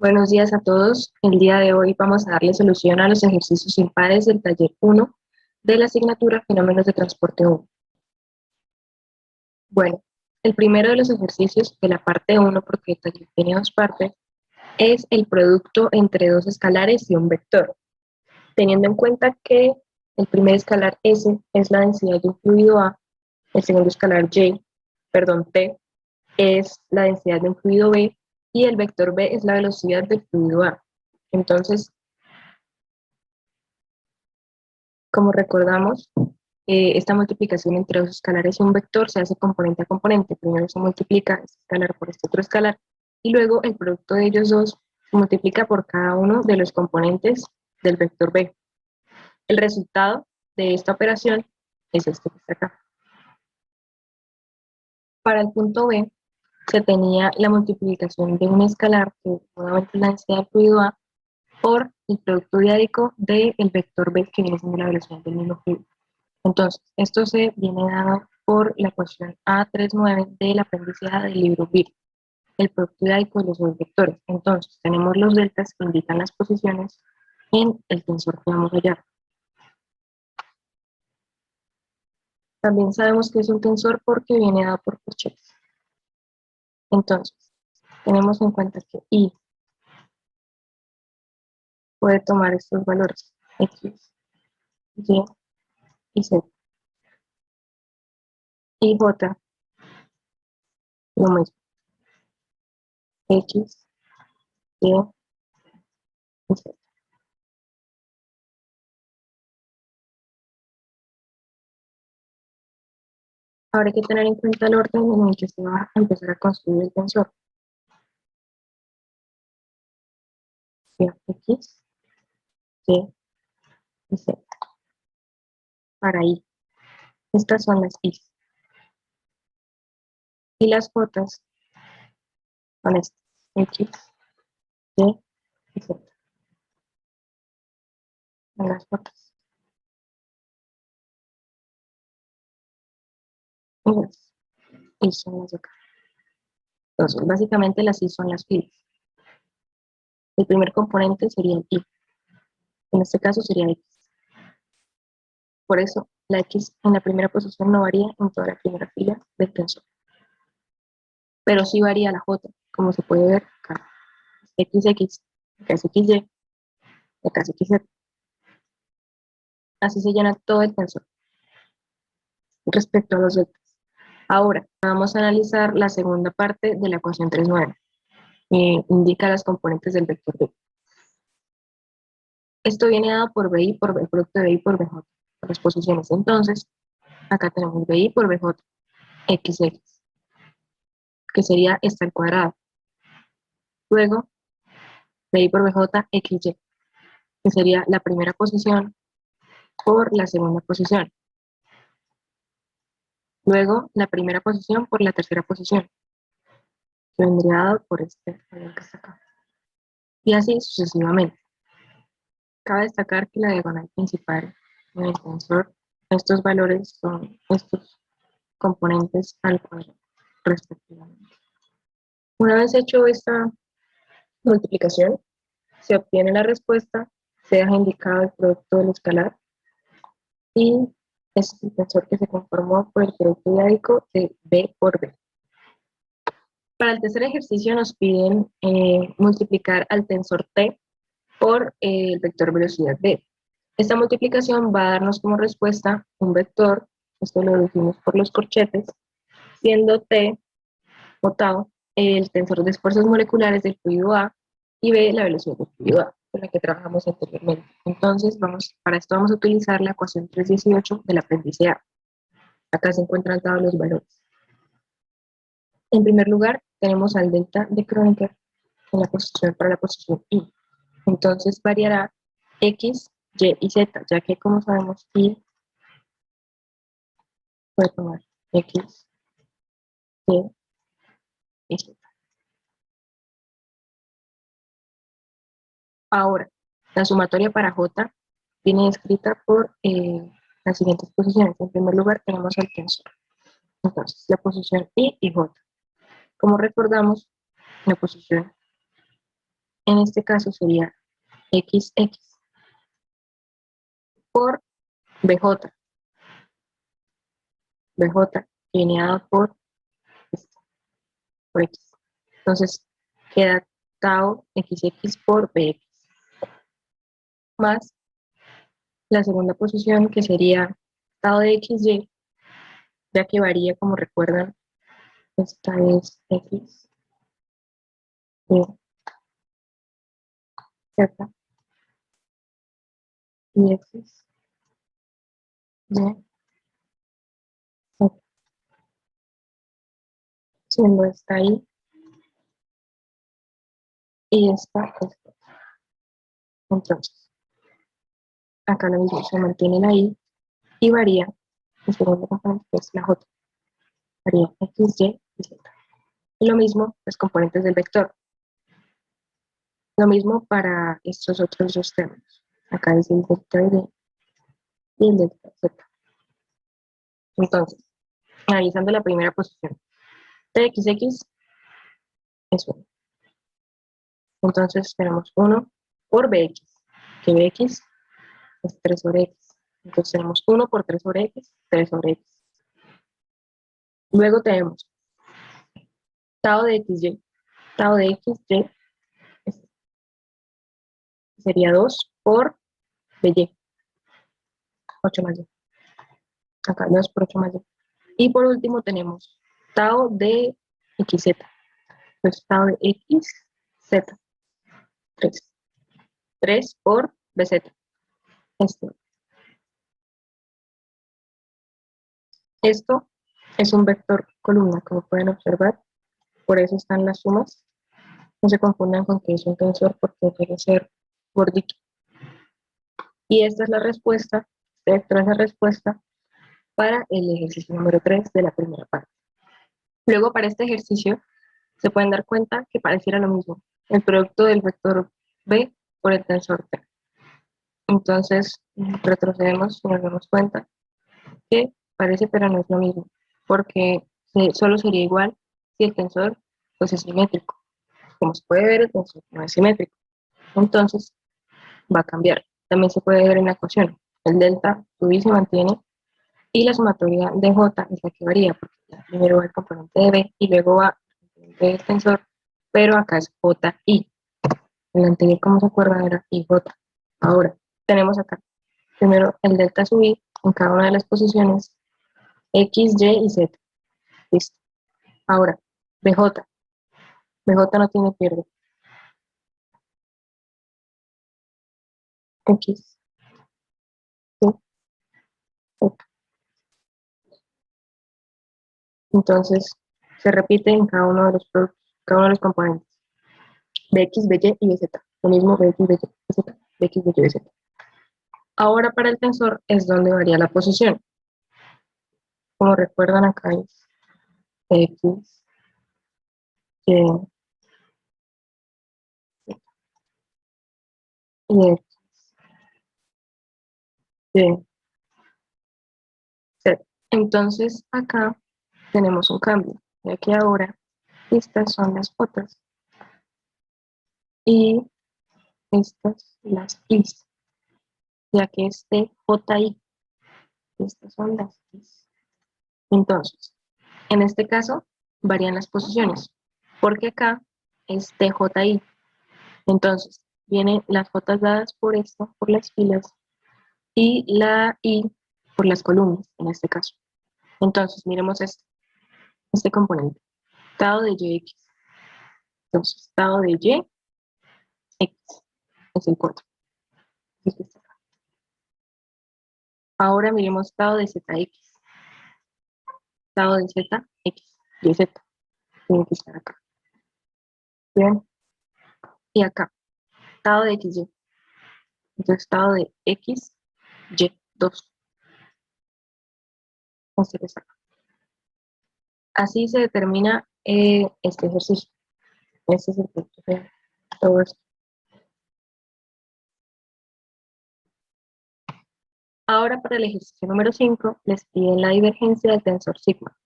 Buenos días a todos. El día de hoy vamos a darle solución a los ejercicios impares del taller 1 de la asignatura Fenómenos de Transporte 1. Bueno, el primero de los ejercicios de la parte 1, porque el taller tiene dos partes, es el producto entre dos escalares y un vector. Teniendo en cuenta que el primer escalar S es la densidad de un fluido A, el segundo escalar T, es la densidad de un fluido B, y el vector B es la velocidad del fluido A. Entonces, como recordamos, esta multiplicación entre dos escalares y un vector se hace componente a componente. Primero se multiplica este escalar por este otro escalar, y luego el producto de ellos dos se multiplica por cada uno de los componentes del vector B. El resultado de esta operación es este que está acá. Para el punto B, se tenía la multiplicación de un escalar, que nuevamente es la densidad del fluido A, por el producto diádico del vector B, que viene siendo la velocidad del mismo fluido. Entonces, esto se viene dado por la ecuación A39 del apéndice A del libro BIR, el producto diádico de los dos vectores. Entonces, tenemos los deltas que indican las posiciones en el tensor que vamos a hallar. También sabemos que es un tensor porque viene dado por corchetes. Entonces, tenemos en cuenta que I puede tomar estos valores, X, Y y Z. Y J, lo mismo, X, Y y Z. Ahora hay que tener en cuenta el orden en el que se va a empezar a construir el tensor. X, Y y Z. Para I. Estas son las I. Y las J son estas. X, Y y Z. Son las J. Y las I son las de acá. Entonces, básicamente las I son las filas. El primer componente sería el I. En este caso sería X. Por eso, la X en la primera posición no varía en toda la primera fila del tensor. Pero sí varía la J, como se puede ver acá. XX, acá es XY, acá es XZ. Así se llena todo el tensor respecto a los vectores. Ahora, vamos a analizar la segunda parte de la ecuación 39. Indica las componentes del vector B. Esto viene dado por BI, por el producto de BI por BJ, por las posiciones. Entonces, acá tenemos BI por BJ, XX, que sería esta al cuadrado. Luego, BI por BJ, XY, que sería la primera posición por la segunda posición. Luego, la primera posición por la tercera posición, que vendría dado por este valor que está acá. Y así sucesivamente. Cabe destacar que la diagonal principal en el tensor, estos valores son estos componentes al cuadrado, respectivamente. Una vez hecho esta multiplicación, se obtiene la respuesta, se deja indicado el producto del escalar, y es el tensor que se conformó por el producto diádico de B por B. Para el tercer ejercicio nos piden multiplicar al tensor T por el vector velocidad B. Esta multiplicación va a darnos como respuesta un vector, esto lo definimos por los corchetes, siendo T o tau el tensor de esfuerzos moleculares del fluido A y B la velocidad del fluido A, con la que trabajamos anteriormente. Entonces, para esto vamos a utilizar la ecuación 318 del apéndice A. Acá se encuentran dados los valores. En primer lugar, tenemos al delta de Kronecker en la posición para la posición I. Entonces variará X, Y y Z, ya que como sabemos I puede tomar X, Y y Z. Ahora, la sumatoria para J viene escrita por las siguientes posiciones. En primer lugar tenemos el tensor. Entonces, la posición I y J. Como recordamos, la posición en este caso sería XX por BJ. BJ que viene dado por X. Entonces queda tau XX por BX más la segunda posición que sería tau de XY, ya que varía, como recuerdan, esta es X, Y, Z y X, Y, Z, siendo esta I y esta es. Entonces, acá lo mismo, se mantiene la I y varía el segundo componente, que es la J, varía X, Y y Z. Y lo mismo los componentes del vector. Lo mismo para estos otros dos términos. Acá es el delta Y el delta Z. Entonces, analizando la primera posición, TXX es 1. Entonces tenemos 1 por BX, que BX es 3 sobre X. Entonces tenemos 1 por 3 sobre X, 3 sobre X. Luego tenemos tau de XY. Tau de XY sería 2 por BY, 8 más Y. Acá 2 por 8 más Y. Y por último tenemos tau de XZ. Pues tau de XZ, 3. 3 por BZ. Esto es un vector columna, como pueden observar. Por eso están las sumas. No se confundan con que es un tensor porque debe ser gordito. Y esta es la respuesta, esta es la respuesta para el ejercicio número 3 de la primera parte. Luego, para este ejercicio, se pueden dar cuenta que pareciera lo mismo. El producto del vector B por el tensor T. Entonces, retrocedemos y nos damos cuenta que parece, pero no es lo mismo, porque solo sería igual si el tensor pues, es simétrico. Como se puede ver, el tensor no es simétrico. Entonces, va a cambiar. También se puede ver en la ecuación. El delta y se mantiene y la sumatoria de J es la que varía, porque primero va el componente de B y luego va el componente del tensor, pero acá es JI. En la anterior, como se acuerdan, era IJ. Ahora, tenemos acá primero el delta sub I en cada una de las posiciones X, Y y Z. Listo. Ahora, BJ. BJ no tiene pierde. X, Y, Z. Entonces, se repite en cada uno de los productos, cada uno de los componentes. Bx, By y Bz. Lo mismo Bx, By, Bz, Bx, By, Bz. Ahora para el tensor es donde varía la posición. Como recuerdan acá es X, Y, y X, Y, Z. Entonces acá tenemos un cambio, ya que ahora estas son las Jotas y estas las Is, ya que es TJI. Estas son las Is. Entonces, en este caso varían las posiciones, porque acá es TJI. Entonces, vienen las J dadas por esto, por las filas, y la I por las columnas, en este caso. Entonces, miremos este componente, tau de YX. Entonces, tau de YX es el 4. Ahora miremos tau de ZX. Tau de ZX, YZ. Tiene que estar acá. Bien. Y acá, tau de XY. Entonces, tau de X, Y2. Así se determina este ejercicio. Este es el punto de todo esto. Ahora para el ejercicio número 5 les piden la divergencia del tensor sigma,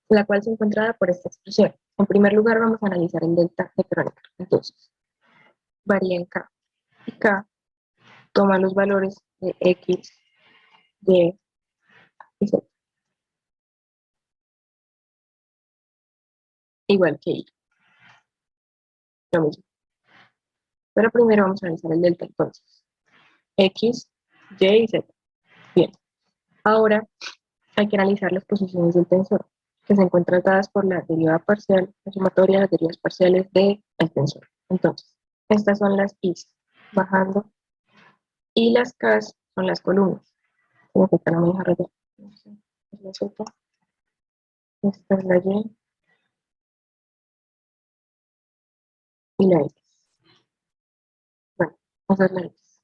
la cual se encuentra por esta expresión. En primer lugar vamos a analizar el delta de Kronecker. Entonces, varía en K. Y K toma los valores de X, Y y Z, igual que Y, lo mismo. Pero primero vamos a analizar el delta entonces. X, Y y Z. Bien. Ahora hay que analizar las posiciones del tensor, que se encuentran dadas por la derivada parcial, la sumatoria de las derivas parciales del tensor. Entonces, estas son las I's bajando y las K's son las columnas. Como que acá no me deja rayar. No sé, es la Z, esta es la Y y la X. Bueno, esa es la X.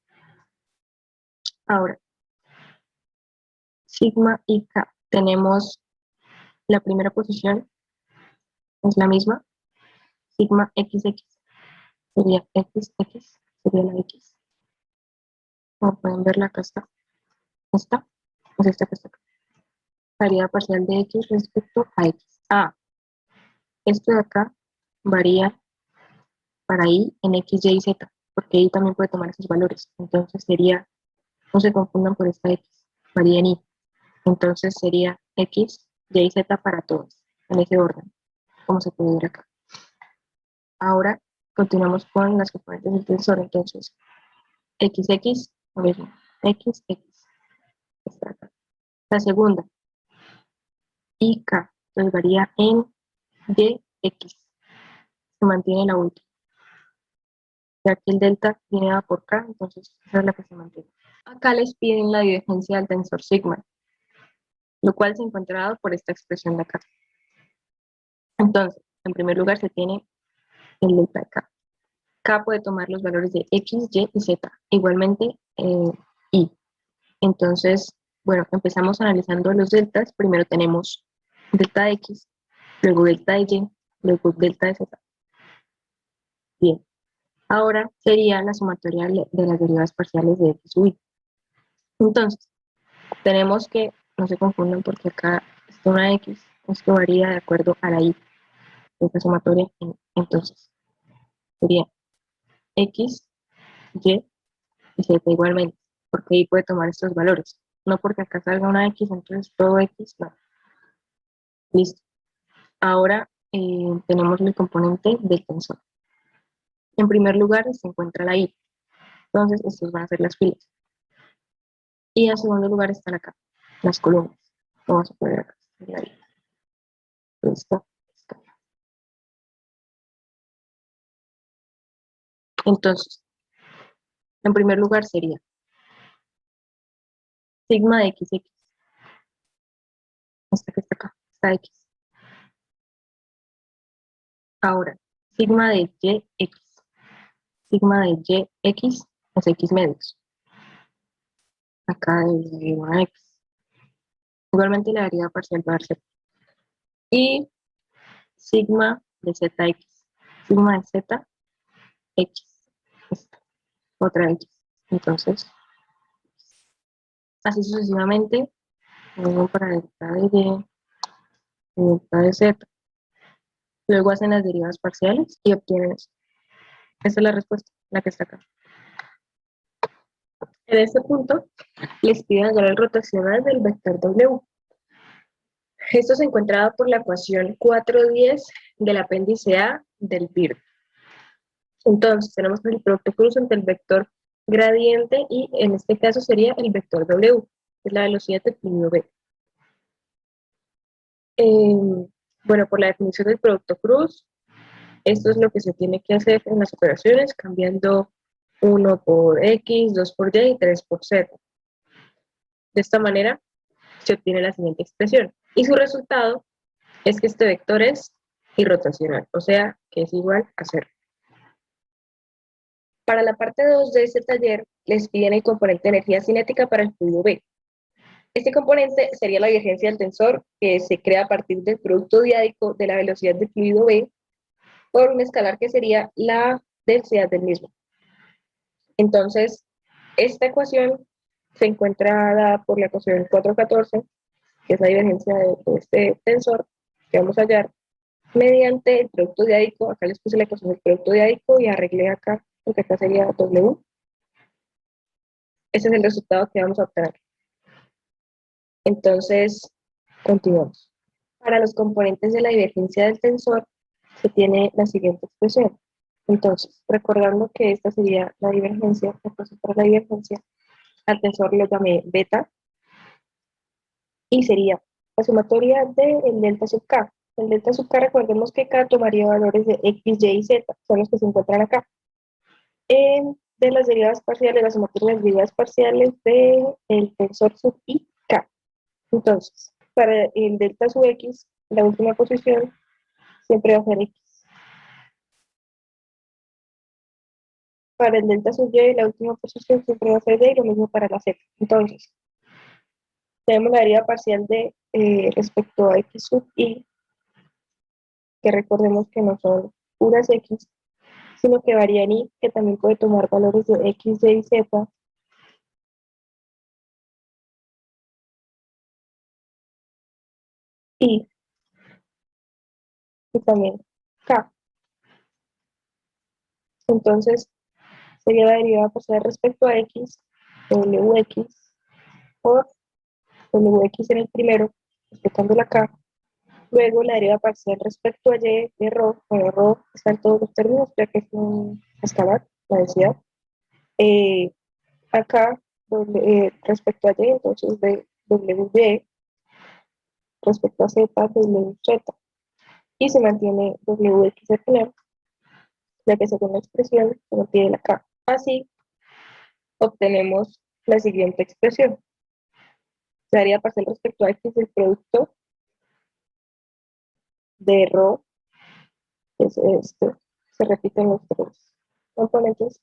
Ahora, sigma y K. Tenemos la primera posición, es la misma, sigma XX. Sería XX, sería la X. Como pueden ver, acá está. Esta es esta que está acá. Variedad parcial de X respecto a X. Ah, esto de acá varía para Y en X, Y y Z, porque Y también puede tomar esos valores. Entonces sería, no se confundan por esta X, varía en Y. Entonces sería X, Y y Z para todos, en ese orden, como se puede ver acá. Ahora continuamos con las componentes del tensor. Entonces, XX, lo mismo, XX, está acá. La segunda, IK, entonces varía en YX, se mantiene la última. Ya que el delta viene dado por K, entonces esa es la que se mantiene. Acá les piden la divergencia del tensor sigma, lo cual se encuentra dado por esta expresión de acá. Entonces, en primer lugar se tiene el delta de K. K puede tomar los valores de X, Y y Z, igualmente Y. Entonces, bueno, empezamos analizando los deltas. Primero tenemos delta de X, luego delta de Y, luego delta de Z. Bien, ahora sería la sumatoria de las derivas parciales de X y Y. Entonces, tenemos que, no se confundan porque acá está una X, esto varía de acuerdo a la Y, esta sumatoria. Entonces, sería X, Y y Z igualmente, porque Y puede tomar estos valores. No porque acá salga una X, entonces todo X, no. Listo. Ahora tenemos el componente del tensor. En primer lugar se encuentra la Y, entonces estos van a ser las filas. Y en segundo lugar están acá, las columnas. Vamos a poner acá, la Y. Listo. Entonces, en primer lugar sería sigma de XX, esta que está acá, esta X. Ahora, sigma de YX, sigma de YX, los X medios. Acá es una X. Igualmente la derivada parcial va a ser. Y sigma de ZX, sigma de ZX, esta, otra X. Entonces, así sucesivamente, luego para delta de Y, delta de Z. Luego hacen las derivadas parciales y obtienen esto. Esa es la respuesta, la que está acá. En este punto, les piden hallar el rotacional del vector W. Esto se encuentra dado por la ecuación 410 del apéndice A del PIR. Entonces, tenemos el producto cruz entre el vector gradiente y en este caso sería el vector W, que es la velocidad del fluido B. Bueno, por la definición del producto cruz, esto es lo que se tiene que hacer en las operaciones, cambiando 1 por X, 2 por Y y 3 por Z. De esta manera se obtiene la siguiente expresión. Y su resultado es que este vector es irrotacional, o sea, que es igual a 0. Para la parte 2 de este taller, les piden el componente de energía cinética para el fluido B. Este componente sería la divergencia del tensor que se crea a partir del producto diádico de la velocidad del fluido B por un escalar que sería la densidad del mismo. Entonces, esta ecuación se encuentra dada por la ecuación 414, que es la divergencia de este tensor que vamos a hallar mediante el producto diádico. Acá les puse la ecuación del producto diádico y arreglé acá porque acá sería W. Ese es el resultado que vamos a obtener. Entonces, continuamos. Para los componentes de la divergencia del tensor, se tiene la siguiente expresión. Entonces, recordando que esta sería la divergencia, entonces para la divergencia, al tensor lo llamé beta, y sería la sumatoria del delta sub k. El delta sub k, recordemos que k tomaría valores de x, y y z, son los que se encuentran acá. De las derivadas parciales, la sumatoria de las derivadas parciales del tensor sub i k. Entonces, para el delta sub x, la última posición siempre va a ser x. Para el delta sub y, la última posición siempre va a ser y, lo mismo para la z. Entonces, tenemos la derivada parcial de respecto a x sub i, que recordemos que no son puras x, sino que varían y que también puede tomar valores de x, y, z, y, y también k. Entonces, sería la derivada parcial respecto a x, wx, por wx en el primero, respetando la k. Luego la derivada parcial respecto a y de rho, bueno, rho está en todos los términos, ya que es un escalar, la densidad. Eh, Acá, respecto a y, entonces de wy respecto a z, wz. Y se mantiene wx al final, ya que según la expresión se mantiene la k. Así, obtenemos la siguiente expresión. La derivada parcial respecto a x del producto de rho, que es este, se repiten los tres componentes,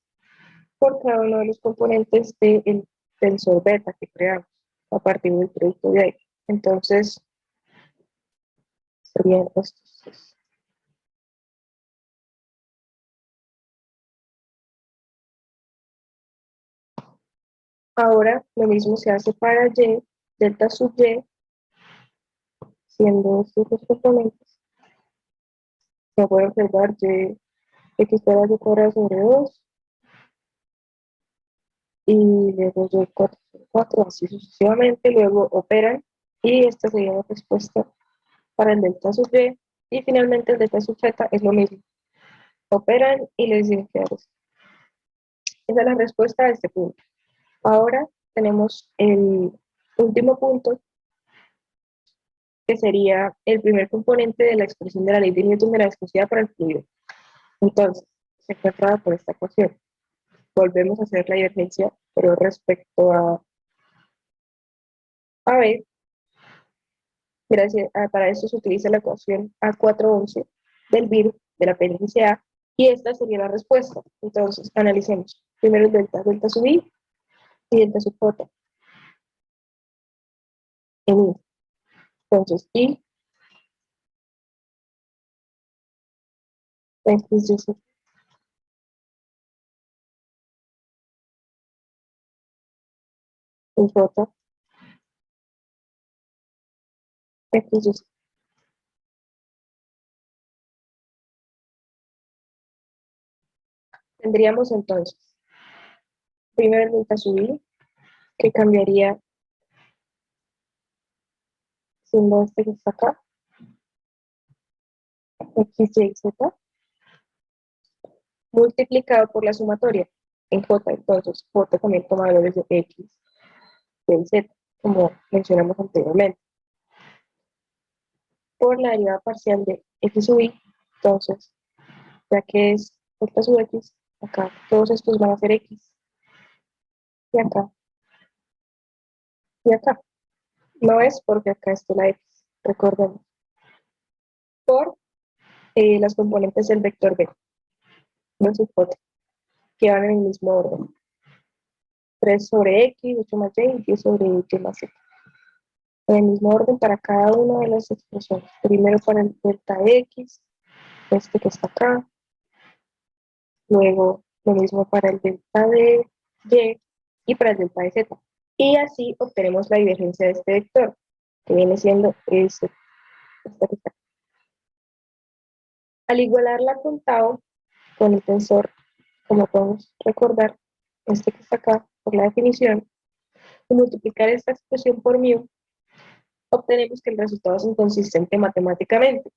por cada uno de los componentes del tensor beta que creamos a partir del producto de ahí. Entonces, serían estos. Ahora, lo mismo se hace para y, delta sub y, siendo estos los componentes. Se puede observar y x cuadrado y cuadrado sobre 2, y luego y 4 sobre 4, así sucesivamente. Luego operan, y esta sería la respuesta para el delta sub y finalmente el delta sub z es lo mismo. Operan y les dicen que esa es la respuesta a este punto. Ahora tenemos el último punto, que sería el primer componente de la expresión de la ley de Newton de la viscosidad para el fluido. Entonces, se encuentra por esta ecuación. Volvemos a hacer la divergencia, pero respecto a B, para eso se utiliza la ecuación A411 del VIR de la PNGCA, y esta sería la respuesta. Entonces, analicemos. Primero el delta sub I y delta sub J en I. Entonces, I, X, Y, Z, y J, X, Y, Z. Tendríamos entonces, primero el delta sub I, que cambiaría siendo este que está acá, X, Y, Z, multiplicado por la sumatoria en J. Entonces, J también toma valores de X, Y, Z, como mencionamos anteriormente, por la derivada parcial de X sub I. Entonces, ya que es delta sub X, acá todos estos van a ser X, y acá, y acá. No es porque acá está la X, recordemos, por las componentes del vector B, no sub J, que van en el mismo orden. 3 sobre X, 8 más Y, y 10 sobre Y más Z. En el mismo orden para cada una de las expresiones. Primero para el delta X, este que está acá. Luego lo mismo para el delta de Y y para el delta de Z. Y así obtenemos la divergencia de este vector, que viene siendo este que está acá. Al igualarla con tau, con el tensor Como podemos recordar, este que está acá, por la definición, y multiplicar esta expresión por mu, obtenemos que el resultado es inconsistente matemáticamente,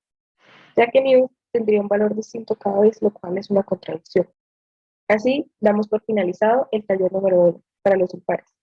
ya que mu tendría un valor distinto cada vez, lo cual es una contradicción. Así, damos por finalizado el taller número 1 para los impares.